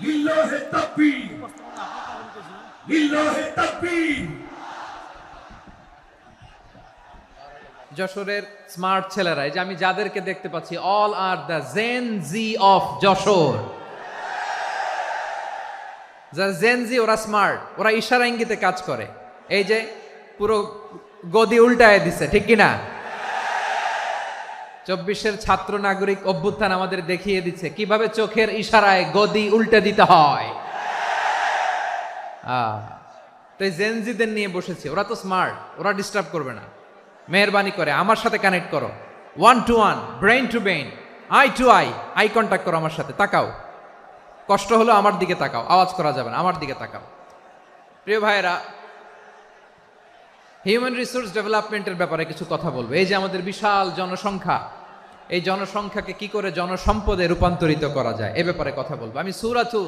লিল্লাহে তাকবীর, লিল্লাহে তাকবীর। যশোরের স্মার্ট ছেলেরা, এই যে আমি যাদেরকে দেখতে পাচ্ছি, all are the Gen Z of Jashore. যারা জেন জি, ওরা স্মার্ট, ওরা ইশারা ইঙ্গিতে কাজ করে। এই যে পুরো গদি উল্টায় দিছে, ঠিক কিনা? 24-এর ছাত্র নাগরিক অভ্যুত্থান আমাদের দেখিয়ে দিচ্ছে কিভাবে চোখের ইশারায় গদি উল্টে দিতে হয়। তো এই জেনজিদের নিয়ে বসেছি, ওরা তো স্মার্ট, ওরা ডিস্টার্ব করবে না। মেহরবানি করে আমার সাথে কানেক্ট করো, 1 to 1, brain to brain, eye to eye contact করো আমার সাথে। তাকাও, কষ্ট হলো আমার দিকে তাকাও, আওয়াজ করা যাবে না, আমার দিকে তাকাও। প্রিয় ভাইয়েরা, হিউম্যান রিসোর্স ডেভেলপমেন্টের ব্যাপারে কিছু কথা বলবো। এই যে আমাদের বিশাল জনসংখ্যা, এই জনসংখ্যাকে কি করে জনসম্পদে রূপান্তরিত করা যায় এ ব্যাপারে কথা বলবো। আমি সূরাতু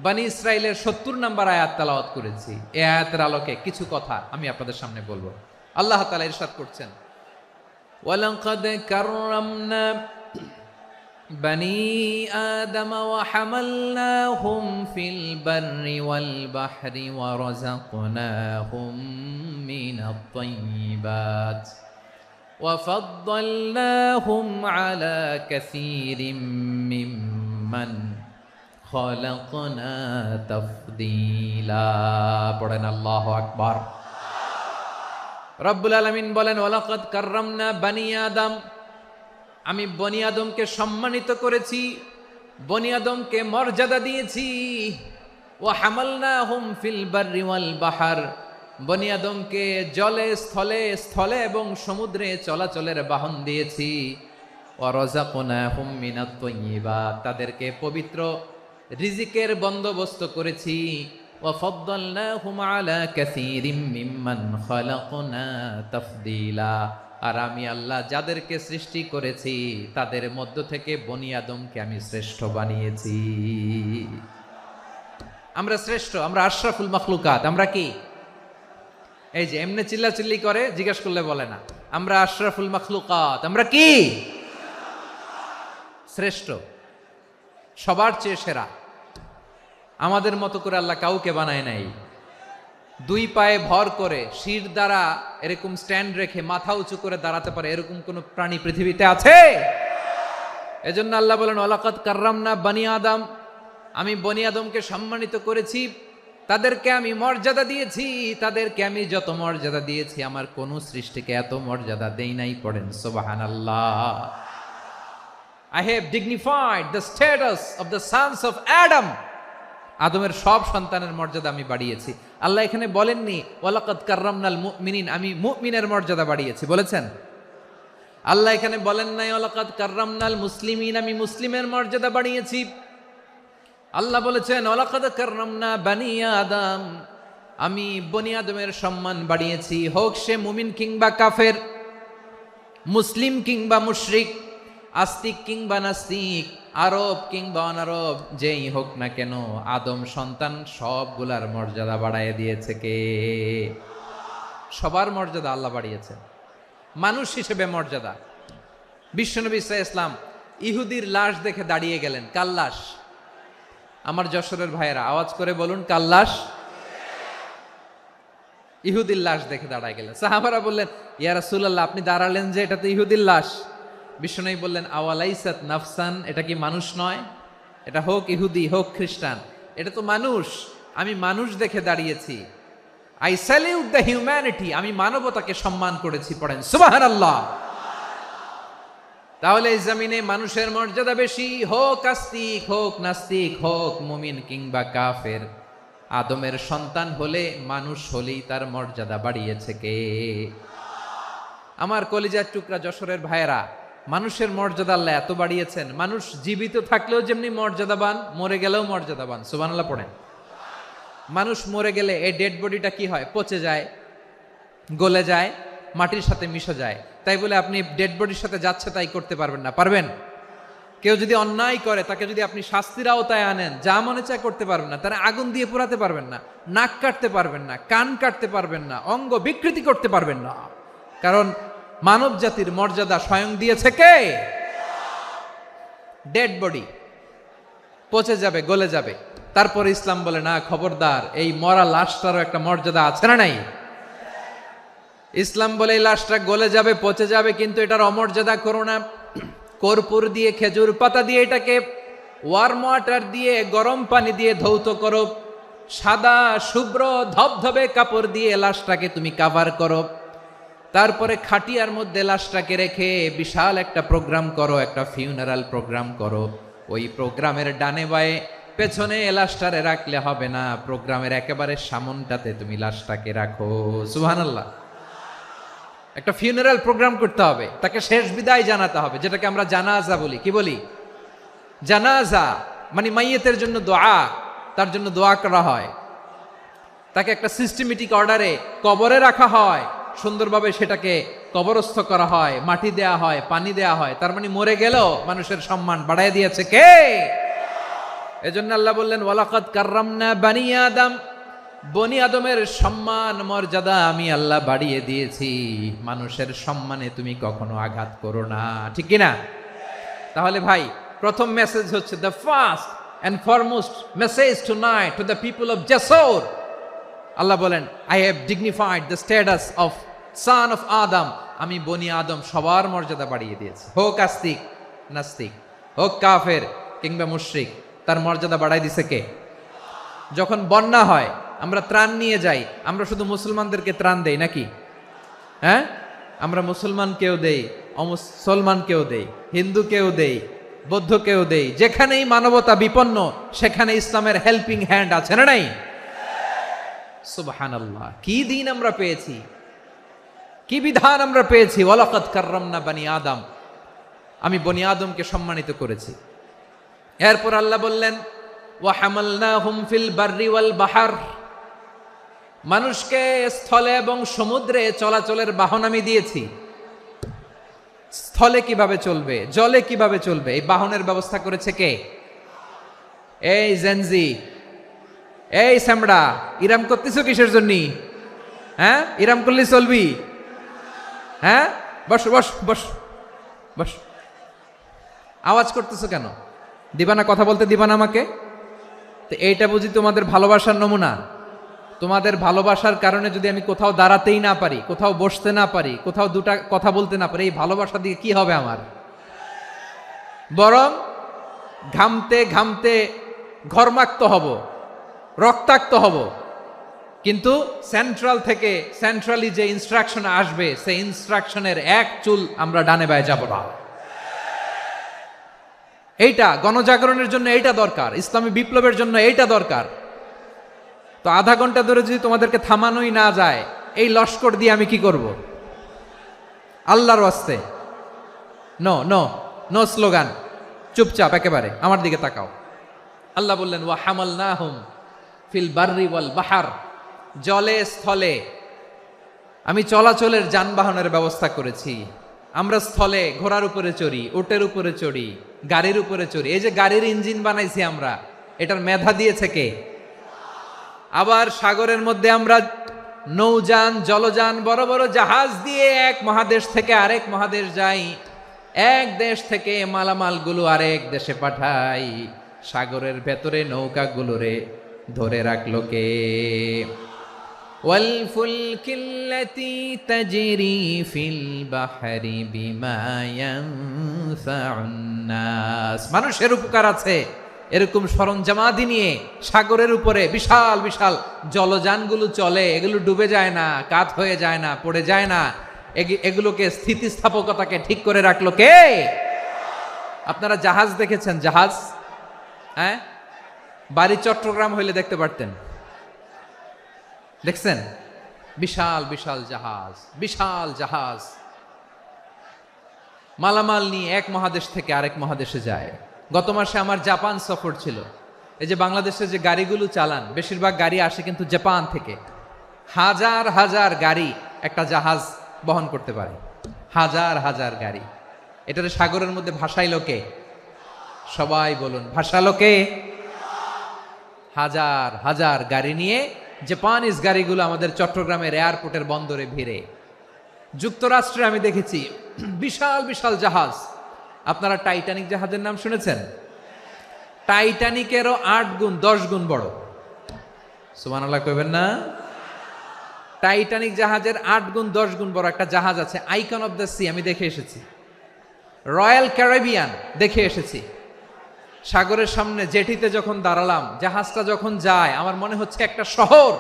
বনী ইসরাইলের 70 নম্বর আয়াত তেলাওয়াত করেছি। এই আয়াতের আলোকে কিছু কথা আমি আপনাদের সামনে বলবো। আল্লাহ তাআলা ইরশাদ করছেন, ওয়ালাকাদ কাররামনা বনী আদম ওয়া হামালনাহুম ফিল বাররি ওয়াল বাহরি ওয়া রাযাকনাহুম মিনাত তাইয়্যিবাত ওয়া ফাদ্দালনাহুম আলা কাসীরিম মিম্মান খালাকনা তাফদীলা। পড়েন আল্লাহু আকবার। রব্বুল আলামিন বলেন, ওয়ালাকাদ কাররামনা বনী আদম, আমি বনী আদমকে সম্মানিত করেছি, বনী আদমকে মর্যাদা দিয়েছি। ওয়া হামালনাহুম ফিল বাররি ওয়াল বাহর, বনী আদমকে জলে স্থলে, স্থলে এবং সমুদ্রে চলাচলের বাহন দিয়েছি। ওয়া রাযাকনাহুম মিনাত তাইয়্যিবাত, তাদেরকে পবিত্র রিজিকের বন্দোবস্ত করেছি। ওয়া ফাদ্দালনাহুম আলা কাসীরিম মিম্মান খালাকনা তাফদীলা, আর আমি আল্লাহ যাদেরকে সৃষ্টি করেছি তাদের মধ্য থেকে বনী আদমকে আমি শ্রেষ্ঠ বানিয়েছি। আমরা শ্রেষ্ঠ, আমরা আশরাফুল মাখলুকাত। আমরা কি? এই যে এমনি চিল্লাচিল্লি করে, জিজ্ঞাসা করলে বলে না। আমরা আশরাফুল মাখলুকাত। আমরা কি? শ্রেষ্ঠ, সবার চেয়ে সেরা। আমাদের মতো করে আল্লাহ কাউকে বানায় নাই। 2 পায়ে ভর করে, শির দ্বারা এরকম স্ট্যান্ড রেখে মাথা উঁচু করে দাঁড়াতে পারে এরকম কোন প্রাণী পৃথিবীতে আছে? এজন্য আল্লাহ বলেন, ওয়ালাকাদ কাররামনা বনী আদম, আমি বনী আদমকে সম্মানিত করেছি, তাদেরকে আমি মর্যাদা দিয়েছি। তাদেরকে আমি যত মর্যাদা দিয়েছি আমার কোন সৃষ্টিকে এত মর্যাদা দেই নাই। পড়েন সুবহানাল্লাহ। I have dignified the status of the sons of Adam. আদমের সব সন্তানের মর্যাদা আমি বাড়িয়েছি। আল্লাহ এখানে বলেননি ওয়ালাকাদ কাররামনাল মুমিনিন, আমি মুমিনের মর্যাদা বাড়িয়েছি, বলেছেন? আল্লাহ এখানে বলেন নাই ওয়ালাকাদ কাররামনাল মুসলিমিন, আমি মুসলিমের মর্যাদা বাড়িয়েছি। আল্লাহ বলেছেন ওয়ালাকাদ কাররামনা বনী আদম, আমি বনী আদমের সম্মান বাড়িয়েছি। হোক সে মুমিন কিংবা কাফের, মুসলিম কিংবা মুশরিক, আস্তিক কিংবা নাস্তিক, আরব কিংবা অনারব, যেই হোক না কেন, আদম সন্তান সবগুলার মর্যাদা বাড়ায় দিয়েছে কে? সবার মর্যাদা আল্লাহ বাড়িয়েছে। মানুষ হিসেবে মর্যাদা। বিশ্বনবী সাল্লাল্লাহু আলাইহি ওয়াসাল্লাম ইহুদির লাশ দেখে দাঁড়িয়ে গেলেন। কার লাশ? আমার যশোরের ভাইয়েরা আওয়াজ করে বলুন, কার লাশ? ইহুদির লাশ দেখে দাঁড়ায় গেলেন। সাহাবারা বললেন, ইয়া রাসূলুল্লাহ, আপনি দাঁড়ালেন যে, এটা তো ইহুদির লাশ। বিশ্বনবী বললেন, আওয়ালাইসাত নাফসান, এটা কি মানুষ নয়? এটা হোক ইহুদি হোক খ্রিস্টান, এটা তো মানুষ। আমি মানুষ দেখে দাঁড়িয়েছি। আই স্যালিউট দ্য হিউম্যানিটি, আমি মানবতাকে সম্মান করেছি। পড়েন সুবহানাল্লাহ। তাহলে এই জমিনে মানুষের মর্যাদা বেশি। হোক আস্তিক, হোক নাস্তিক, হোক মুমিন কিংবা কাফের, আদমের সন্তান হলে, মানুষ হলেই তার মর্যাদা বাড়িয়েছে কে? আমার কলিজার টুকরা যশোরের ভাইয়েরা, মানুষের মর্যাদা আল্লাহ এত বাড়িয়েছেন, মানুষ জীবিত থাকলেও যেমনি মর্যাদাবান, মরে গেলেও মর্যাদাবান। সুবহানাল্লাহ পড়েন। মানুষ মরে গেলে এই ডেড বডিটা কি হয়? পচে যায়, গলে যায়, মাটির সাথে মিশে যায়। তাই বলে আপনি ডেড বডির সাথে যাচ্ছে তাই করতে পারবেন না। পারবেন? কেউ যদি অন্যায় করে, তাকে যদি আপনি শাস্তির আওতায় আনেন, যা মনে চায় করতে পারবেন না। তারা আগুন দিয়ে পোড়াতে পারবেন না, নাক কাটতে পারবেন না, কান কাটতে পারবেন না, অঙ্গ বিকৃতি করতে পারবেন না। কারণ মানব জাতির মর্যাদা স্বয়ং দিয়েছে কে? ডেড বডি পচে যাবে, গলে যাবে। তারপর ইসলাম বলে না, খবরদার, এই মরা লাশটারও একটা মর্যাদা আছে না নাই? ইসলাম বলে এই লাশটা গলে যাবে, পচে যাবে, কিন্তু এটার অমর্যাদা করো না। কর্পূর দিয়ে, খেজুর পাতা দিয়ে এটাকে ওয়ার্ম ওয়াটার দিয়ে, গরম পানি দিয়ে ধৌত করো, সাদা শুভ্র ধবধবে কাপড় দিয়ে লাশটাকে তুমি কাভার করো, তারপরে খাটিয়ার মধ্যে লাশটাকে রেখে বিশাল একটা প্রোগ্রাম করো, একটা ফিউনারাল প্রোগ্রাম করো। ওই প্রোগ্রামের ডানে বায়ে পেছনে লাশটারে রাখলে হবে না, প্রোগ্রামের একেবারে সামনটাতে তুমি লাশটাকে রাখো। সুবহানাল্লাহ। একটা ফিউনারাল প্রোগ্রাম করতে হবে, তাকে শেষ বিদায় জানাতে হবে, যেটাকে আমরা জানাজা বলি। কি বলি? জানাজা মানে মাইয়েতের জন্য দোয়া, তার জন্য দোয়া করা হয়, তাকে একটা সিস্টেমেটিক অর্ডারে কবরে রাখা হয়, সুন্দরভাবে সেটাকে কবরস্থ করা হয়, মাটি দেয়া হয়, পানি দেয়া হয়। তার মানে মরে গেলেও মানুষের সম্মান বাড়ায় দিয়েছে কে? এজন্য আল্লাহ বললেন ওয়ালাকাদ কাররামনা বানি আদম, বনি আদমের সম্মান মর্যাদা আমি আল্লাহ বাড়িয়ে দিয়েছি। মানুষের সম্মানে তুমি কখনো আঘাত করো না, ঠিক কিনা? তাহলে ভাই, প্রথম মেসেজ হচ্ছে, the first and foremost message tonight to the people of জাসর। আল্লাহ বলেন, I have dignified the status of son of Adam. আমি বনি আদম সবার মর্যাদা বাড়িয়ে দিয়েছি, হোক আস্তিক নাস্তিক, হোক কাফের কিংবা মুশরিক, তার মর্যাদা বাড়াই দিছে কে? যখন বন্যা হয়, আমরা ত্রাণ নিয়ে যাই, আমরা শুধু মুসলমানদেরকে ত্রাণ দেই নাকি? হ্যাঁ, আমরা মুসলমানকেও দেই, অমুসলমানকেও দেই, হিন্দুকেও দেই, বৌদ্ধকেও দেই। যেখানেই মানবতা বিপন্ন, সেখানে ইসলামের হেল্পিং হ্যান্ড আছে না নাই? সুবহানাল্লাহ। কি দিন আমরা পেয়েছি, কি বিধান আমরা পেয়েছি। ওয়ালাকাদ কাররামনা বানি আদম, আমি বনি আদমকে সম্মানিত করেছি। এরপর আল্লাহ বললেন ওয়া হামালনাহুম ফিল বাররি ওয়াল বাহর, মানুষকে স্থলে এবং সমুদ্রে চলাচলের বাহন আমি দিয়েছি। স্থলে কিভাবে চলবে, জলে কিভাবে চলবে, এই বাহনের ব্যবস্থা করেছে কে? এই জেনজি, এই স্যামড়া, ইরাম করতেছো কিসের জন্য? হ্যাঁ, ইরাম করলে চলবি? হ্যাঁ, বস বস বস বস। আওয়াজ করতেছো কেন? দিবা না, কথা বলতে দিবা না আমাকে? তো এইটা বুঝি তোমাদের ভালোবাসার নমুনা? তোমাদের ভালোবাসার কারণে যদি আমি কোথাও দাঁড়াতেই না পারি, কোথাও বসতে না পারি, কোথাও দুটা কথা বলতে না পারি, এই ভালোবাসা দিয়ে কি হবে আমার? বরং ঘামতে ঘামতে ঘর্মাক্ত হব, রক্তাক্ত হব। কিন্তু সেন্ট্রাল থেকে, সেন্ট্রালি যে ইনস্ট্রাকশন আসবে, সেই ইনস্ট্রাকশনের এক চুল আমরা ডানে বায়ে যাব না। এইটা গণজাগরণের জন্য এইটা দরকার, ইসলামী বিপ্লবের জন্য এইটা দরকার। তো আধা ঘন্টা ধরে যদি তোমাদেরকে থামানোই না যায়, এই লস্কর দিয়ে আমি কি করব? আল্লাহর ওয়াস্তে নো নো নো স্লোগান, চুপচাপ একেবারে আমার দিকে তাকাও। আল্লাহ বললেন ওয়া হামালনাহুম ফিল বাররি ওয়াল বাহর, জলে স্থলে আমি চলাচলের যানবাহনের ব্যবস্থা করেছি। আমরা স্থলে ঘোড়ার উপরে চড়ি, উটের উপরে চড়ি, গাড়ির উপরে চড়ি। এই যে গাড়ির ইঞ্জিন বানাইছি আমরা, এটার মেধা দিয়েছে কে? আবার সাগরের মধ্যে আমরা নৌযান, জলযান, বড় বড় জাহাজ দিয়ে এক মহাদেশ থেকে আরেক মহাদেশ যাই, এক দেশ থেকে মালামালগুলো আরেক দেশে পাঠাই। সাগরের ভেতরে নৌকাগুলোরে ধরে রাখলো কে? ওয়াল ফুলকিল্লাতি তাজরি ফিল বাহরি বিমা ইয়ানফাউন নাস, মানুষের উপকার আছে এরকম সরঞ্জামাদি নিয়ে সাগরের উপরে বিশাল বিশাল জলযানগুলো চলে। এগুলো ডুবে যায় না, কাত হয়ে যায় না, পড়ে যায় না। এগুলোকে স্থিতিস্থাপকতাকে ঠিক করে রাখলো কে? আপনারা জাহাজ দেখেছেন? জাহাজ, হ্যাঁ, বাড়ি চট্টগ্রাম হইলে দেখতে পারতেন। দেখছেন? বিশাল বিশাল জাহাজ, বিশাল জাহাজ মালামাল নিয়ে এক মহাদেশ থেকে আরেক মহাদেশে যায়। গত মাসে আমার জাপান সফর ছিল। এই যে বাংলাদেশে যে গাড়িগুলো চালান, বেশিরভাগ গাড়ি আসে কিন্তু জাপান থেকে। হাজার হাজার গাড়ি একটা জাহাজ বহন করতে পারে, হাজার হাজার গাড়ি। এটারে সাগরের মধ্যে ভাসাইলো কে? সবাই বলুন, ভাসালো কে? হাজার হাজার গাড়ি নিয়ে জাপানিজ গাড়িগুলো আমাদের চট্টগ্রামের এয়ারপোর্টের বন্দরে ভিড়ে। যুক্তরাষ্ট্রে আমি দেখেছি বিশাল বিশাল জাহাজ। আপনারা টাইটানিক জাহাজের নাম শুনেছেন? টাইটানিকেরও 8 গুণ 10 গুণ বড়। সুবহানাল্লাহ কইবেন না? টাইটানিক জাহাজের 8 গুণ 10 গুণ বড় একটা জাহাজ আছে, আইকন অফ দ্য সি, আমি দেখে এসেছি। রয়্যাল ক্যারিবিয়ান দেখে এসেছি। সাগরের সামনে জেটিতে যখন দাঁড়ালাম, জাহাজটা যখন যায়, আমার মনে হচ্ছে একটা শহর,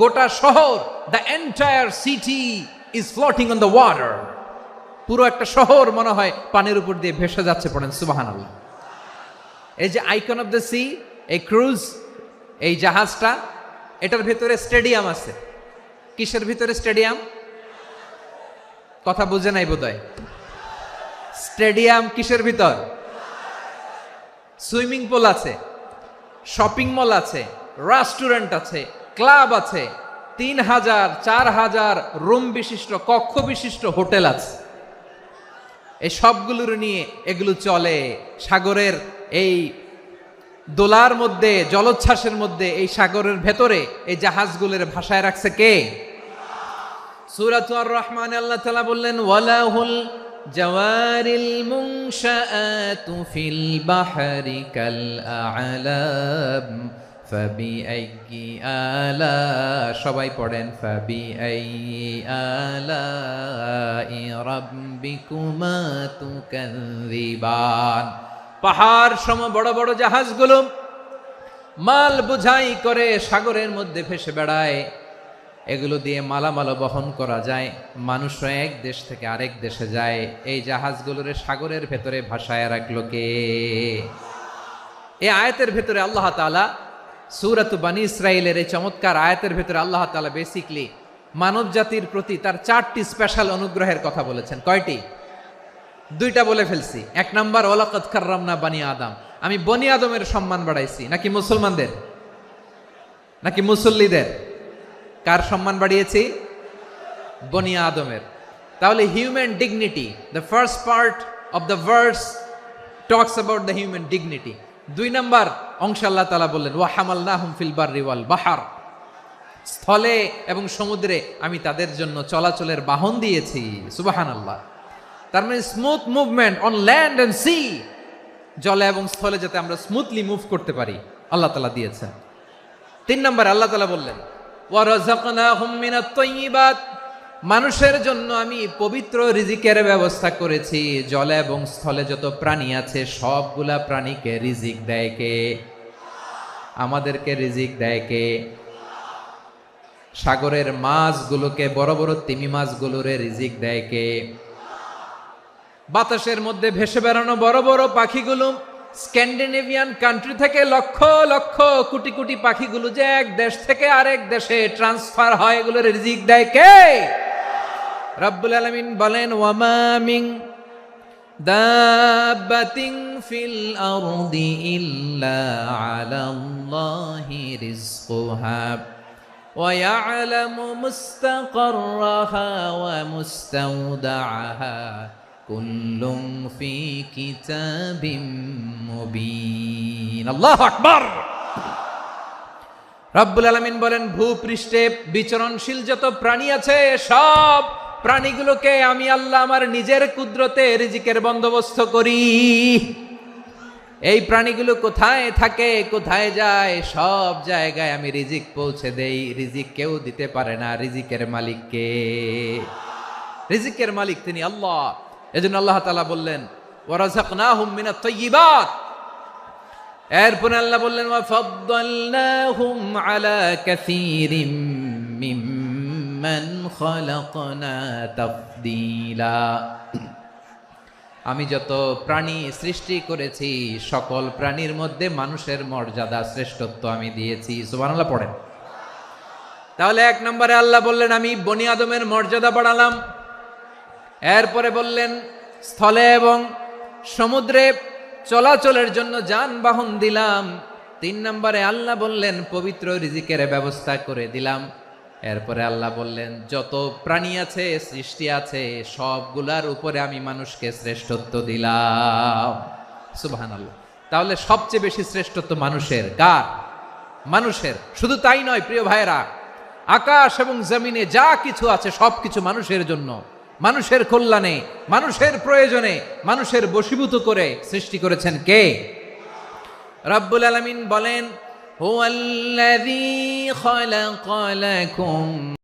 গোটা শহর, the entire city is floating on the water. পুরো একটা শহর মনে হয় পানির উপর দিয়ে ভেসে যাচ্ছে। পড়েন সুবহানাল্লাহ। এই যে আইকন অফ দ্য সি, এই ক্রুজ, এই জাহাজটা, এটার ভিতরে স্টেডিয়াম আছে। কিসের ভিতরে স্টেডিয়াম? কথা বুঝে নাই বোধহয়। স্টেডিয়াম কিসের ভিতর? সুইমিং পুল আছে, শপিং মল আছে, রেস্টুরেন্ট আছে, ক্লাব আছে, 3000 4000 রুম বিশিষ্ট, কক্ষ বিশিষ্ট হোটেল আছে। এই সবগুলোর নিয়ে এগুলো চলে সাগরের এই দোলার মধ্যে, জলোচ্ছ্বাসের মধ্যে, এই সাগরের ভেতরে এই জাহাজগুলোর ভাষায় রাখছে কে? সূরাতুর রহমানে আল্লাহ তাআলা বললেন, ওয়ালাহুল জাওয়ারিল মুনশাআতু ফিল বাহরি কাল আ'লাম ফাবিআইয়ি আলা, সবাই পড়েন, ফাবিআইয়ি আলাই রাব্বিকুমা তুকাযযিবান। পাহাড় সম বড় বড় জাহাজগুলো মাল বোঝাই করে সাগরের মধ্যে ভেসে বেড়ায়। এগুলো দিয়ে মালামাল বহন করা যায়, মানুষরা এক দেশ থেকে আরেক দেশে যায়। এই জাহাজগুলোর সাগরের ভেতরে ভাসায় রাখলো কে? এই আয়াতের ভেতরে আল্লাহ তাআলা সূরাতু বানী ইসরাঈলের এই চমৎকার আয়াতের ভেতরে আল্লাহ তাআলা বেসিকলি মানব জাতির প্রতি তার 4টি স্পেশাল অনুগ্রহের কথা বলেছেন। কয়টি? 2টা বলে ফেলছি। 1 নাম্বার, ওয়ালাকাদ কাররামনা বানি আদম, আমি বনি আদমের সম্মান বাড়াইছি। নাকি মুসলমানদের? নাকি মুসল্লিদের? কার সম্মান বাড়িয়েছি? বনি আদমের। তাহলে human dignity, the first part of the verse talks about the human dignity. 2 number অংশ আল্লাহ তাআলা বললেন, ওয়া হামালনাহুম ফিল বাররি ওয়াল বাহর, স্থলে এবং সমুদ্রে আমি তাদের জন্য চলাচলের বাহন দিয়েছি। সুবহানাল্লাহ। তার মানে smooth movement on land and sea, জলে এবং স্থলে যাতে আমরা স্মুথলি মুভ করতে পারি আল্লাহ তাআলা দিয়েছেন। 3 নাম্বার আল্লাহ তাআলা বললেন, ওয়া রাযাকনাহুম মিনাত তাইয়্যিবাত, মানুষের জন্য আমি পবিত্র রিজিকের ব্যবস্থা করেছি। জলে এবং স্থলে যত প্রাণী আছে সবগুলা প্রাণীকে রিজিক দেয় কে? আমাদেরকে রিজিক দেয় কে? সাগরের মাছগুলোকে, বড় বড় তিমি মাছগুলোরে রিজিক দেয় কে? বাতাসের মধ্যে ভেসে বেড়ানো বড় বড় পাখিগুলো, স্ক্যান্ডিনেভিয়ান কান্ট্রি থেকে লক্ষ লক্ষ কোটি কোটি পাখিগুলো যে এক দেশ থেকে আরেক দেশে ট্রান্সফার হয়, এগুলোর রিজিক দেয় কে? রব্বুল আলামিন বলেন, ওয়ামা মিন দাব্বাতিন ফিল আরদি ইল্লা আলাল্লাহি রিজকুহা ওয়া ইয়ালামু মুস্তাকাররাহা ওয়া মুস্তাওদাআহা কুল্লুম ফি কিতাবিম মুবিন। আল্লাহু আকবার। রব্বুল আলামিন বলেন, ভূপৃষ্ঠে বিচরণশীল যত প্রাণী আছে সব প্রাণীগুলোকে আমি আল্লাহ আমার নিজের কুদরতে রিজিকের বন্দোবস্ত করি। এই প্রাণীগুলো কোথায় থাকে, কোথায় যায়, সব জায়গায় আমি রিজিক পৌঁছে দেই। রিজিক কেউ দিতে পারে না, রিজিকের মালিক কে? রিজিকের মালিক তিনি আল্লাহ। এজন্য আল্লাহ তাআলা বললেন, ওয়া রাযাকনাহুম মিনাত তাইয়্যিবাত। এরপর আল্লাহ বললেন, ওয়া ফাদ্দালনাহুম আলা কাসীরিম মিম্মান খালাকনা তাফদীলা। আমি যত প্রাণী সৃষ্টি করেছি সকল প্রাণীর মধ্যে মানুষের মর্যাদা, শ্রেষ্ঠত্ব আমি দিয়েছি। সুবহানাল্লাহ পড়েন। তাহলে 1 নম্বরে আল্লাহ বললেন, আমি বনি আদমের মর্যাদা বাড়ালাম। এরপরে বললেন, স্থলে এবং সমুদ্রে চলাচলের জন্য যানবাহন দিলাম। 3 নম্বরে আল্লাহ বললেন, পবিত্র রিজিকের ব্যবস্থা করে দিলাম। এরপরে আল্লাহ বললেন, যত প্রাণী আছে, সৃষ্টি আছে, সবগুলার উপরে আমি মানুষকে শ্রেষ্ঠত্ব দিলাম। সুবহানাল্লাহ। তাহলে সবচেয়ে বেশি শ্রেষ্ঠত্ব মানুষের। কার? মানুষের। শুধু তাই নয় প্রিয় ভাইরা, আকাশ এবং জমিনে যা কিছু আছে সবকিছু মানুষের জন্য, মানুষের কল্যাণে, মানুষের প্রয়োজনে, মানুষের বশীভূত করে সৃষ্টি করেছেন কে? রব্বুল আলামিন বলেন হুয়াল্লাযী খালাকা লাকুম